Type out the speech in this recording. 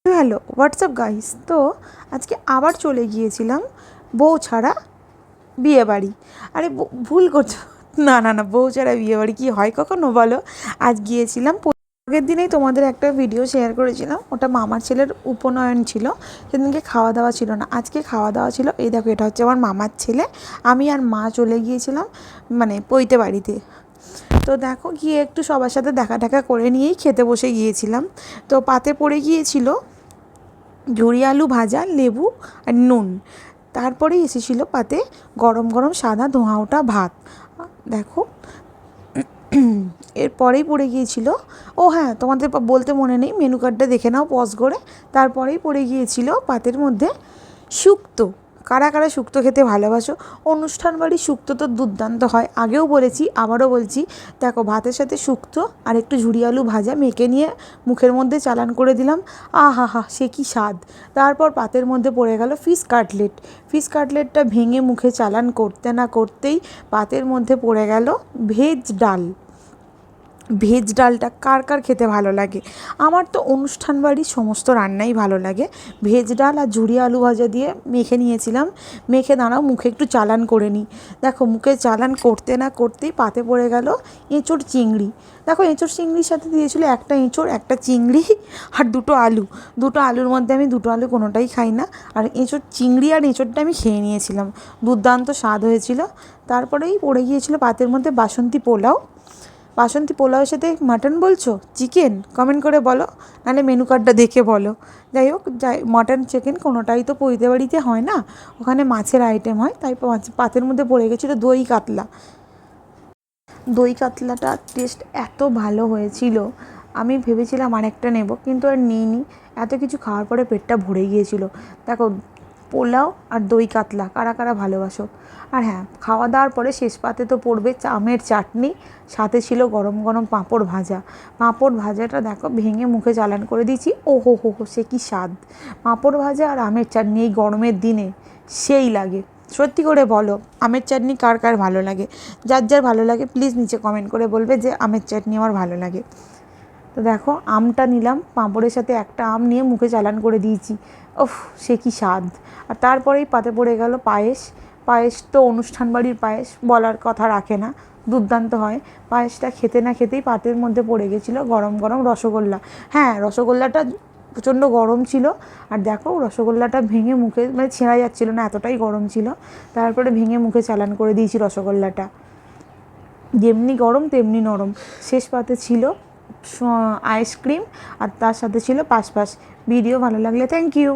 Hello WhatsApp guys. তো আজকে আবার চলে গিয়েছিলাম বউ ছাড়া বিয়েবাড়ি। আরে ভুল করছো, না না না, বউ ছাড়া বিয়েবাড়ি কি হয় কখনো বলো। আজ গিয়েছিলাম, আগের দিনেই তোমাদের একটা ভিডিও শেয়ার করেছিলাম, ওটা মামার ছেলের উপনয়ন ছিল, সেদিনকে খাওয়া দাওয়া ছিল না, আজকে খাওয়া দাওয়া ছিল। এই দেখো, এটা হচ্ছে আমার মামার ছেলে, আমি আর মা চলে গিয়েছিলাম মানে পৈতে বাড়িতে। তো দেখো, গিয়ে একটু সবার সাথে দেখা করে নিয়েই খেতে বসে গিয়েছিলাম। তো পাতে পড়ে গিয়েছিল ঝুরি আলু ভাজা, লেবু আর নুন। তারপরেই এসেছিলো পাতে গরম গরম সাদা ধোঁয়া ওঠা ভাত। দেখো, এরপরেই পড়ে গিয়েছিল, ও হ্যাঁ, তোমাদের বলতে মনে নেই, মেনু কার্ডটা দেখে নাও পজ করে। তারপরেই পড়ে গিয়েছিল পাতের মধ্যে শুক্তো। কারা কারা শুক্তো খেতে ভালোবাসো? অনুষ্ঠান বাড়ির শুক্তো তো দুর্দান্ত হয়, আগেও বলেছি আবারও বলছি। দেখো, ভাতের সাথে শুক্তো আর একটু ঝুরি আলু ভাজা মেখে নিয়ে মুখের মধ্যে চালান করে দিলাম। আহা হা, সে কি স্বাদ! তারপর পাতের মধ্যে পড়ে গেল ফিশ কাটলেট। ফিশ কাটলেটটা ভেঙে মুখে চালান করতে না করতেই পাতের মধ্যে পড়ে গেল ভেজ ডাল। ভেজ ডালটা কার কার খেতে ভালো লাগে? আমার তো অনুষ্ঠান বাড়ির সমস্ত রান্নাই ভালো লাগে। ভেজ ডাল আর ঝুরি আলু ভাজা দিয়ে মেখে নিয়েছিলাম। মেখে দাঁড়াও, মুখে একটু চালান করে নিই। দেখো, মুখে চালান করতে না করতেই পাতে পড়ে গেল এঁচোড় চিংড়ি। দেখো, এঁচোড় চিংড়ির সাথে দিয়েছিল একটা এঁচোড়, একটা চিংড়ি আর দুটো আলু। দুটো আলুর মধ্যে আমি দুটো আলু কোনোটাই খাই না, আর এঁচোড় চিংড়ি আর এঁচোড়টা আমি খেয়ে নিয়েছিলাম। দুর্দান্ত স্বাদ হয়েছিল। তারপরেই পড়ে গিয়েছিল পাতের মধ্যে বাসন্তী পোলাও। বাসন্তী পোলাওয়ের সাথে মাটন বলছো, চিকেন? কমেন্ট করে বলো, নাহলে মেনু কার্ডটা দেখে বলো। যাই হোক, মাটন চিকেন কোনোটাই তো পৈতে বাড়িতে হয় না, ওখানে মাছের আইটেম হয়, তাই পাতের মধ্যে পড়ে গেছিলো দই কাতলা। দই কাতলাটা টেস্ট এত ভালো হয়েছিল, আমি ভেবেছিলাম আরেকটা নেব, কিন্তু আর নিইনি। এত কিছু খাওয়ার পরে পেটটা ভরে গিয়েছিল। দেখো, পোলাও আর দই কাতলা কারা কারা ভালোবাসো? আর হ্যাঁ, খাওয়া দাওয়ার পরে শেষ পাতে তো পড়বে আমের চাটনি, সাথে ছিল গরম গরম পাঁপড় ভাজা। পাঁপড় ভাজাটা দেখো ভেঙে মুখে চালান করে দিয়েছি, ও হো হো হো, সে কি স্বাদ! পাঁপড় ভাজা আর আমের চাটনি এই গরমের দিনে সেই লাগে। সত্যি করে বলো, আমের চাটনি কার কার ভালো লাগে? যার যার ভালো লাগে প্লিজ নিচে কমেন্ট করে বলবে যে আমের চাটনি আমার ভালো লাগে। তো দেখো, আমটা নিলাম, পাঁপড়ের সাথে একটা আম নিয়ে মুখে চালান করে দিয়েছি। ওফ, সে কি স্বাদ! আর তারপরেই পাতে পড়ে গেল পায়েস। পায়েস তো অনুষ্ঠান বাড়ির পায়েস বলার কথা রাখে না, দুর্দান্ত হয়। পায়েসটা খেতে না খেতেই পাতের মধ্যে পড়ে গেছিলো গরম গরম রসগোল্লা। হ্যাঁ, রসগোল্লাটা প্রচণ্ড গরম ছিল, আর দেখো রসগোল্লাটা ভেঙে মুখে মানে ছেঁড়া যাচ্ছিলো না, এতটাই গরম ছিল। তারপরে ভেঙে মুখে চালান করে দিয়েছি রসগোল্লাটা, যেমনি গরম তেমনি নরম। শেষ পাতে ছিল আইসক্রিম, আর তার সাথে ছিল পাসপাস। ভিডিও ভালো লাগলে থ্যাংক ইউ।